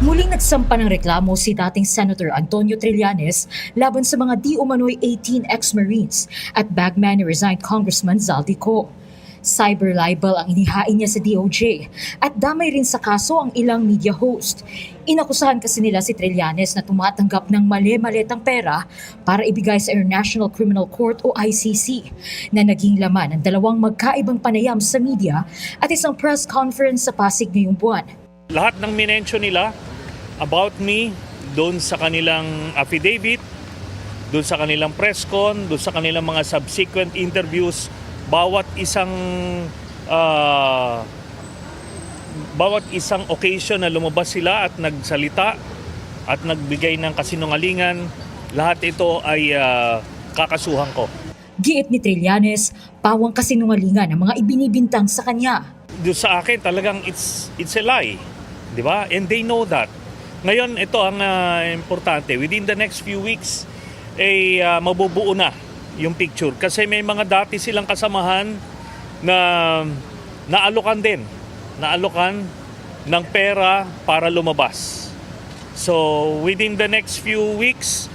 Muling nagsampa ng reklamo si dating Senator Antonio Trillanes laban sa mga di umano'y 18 ex-Marines at bagman ni resigned Congressman Zaldico. Cyber libel ang inihain niya sa DOJ at damay rin sa kaso ang ilang media host. Inakusahan kasi nila si Trillanes na tumatanggap ng mali-maletang pera para ibigay sa International Criminal Court o ICC na naging laman ng dalawang magkaibang panayam sa media at isang press conference sa Pasig ngayong buwan. Lahat ng minensyon nila about me doon sa kanilang affidavit, doon sa kanilang press con, doon sa kanilang mga subsequent interviews, bawat isang occasion na lumabas sila at nagsalita at nagbigay ng kasinungalingan, lahat ito ay kakasuhan ko. Giit ni Trillanes, pawang kasinungalingan ang mga ibinibintang sa kanya. Doon sa akin talagang it's a lie, di ba? And they know that. Ngayon, ito ang importante. Within the next few weeks, mabubuo na yung picture. Kasi may mga dati silang kasamahan na naalokan din. Naalokan ng pera para lumabas. So, within the next few weeks,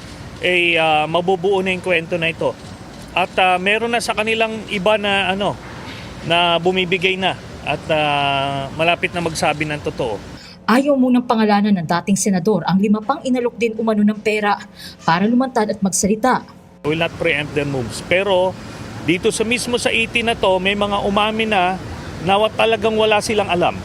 mabubuo na yung kwento na ito. At meron na sa kanilang iba na, na bumibigay na at malapit na magsabi ng totoo. Ayaw munang pangalanan ng dating senador ang 5 pang inalok din umano ng pera para lumantad at magsalita. We will not preempt their moves. Pero dito sa mismo sa 18 na to, may mga umamin na talagang wala silang alam.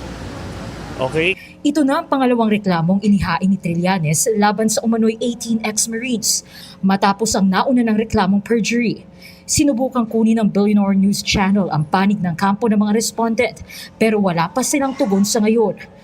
Okay? Ito na ang pangalawang reklamong inihain ni Trillanes laban sa umano'y 18 ex-Marines matapos ang nauna ng reklamong perjury. Sinubukang kunin ng Billionaire News Channel ang panig ng kampo ng mga respondent pero wala pa silang tugon sa ngayon.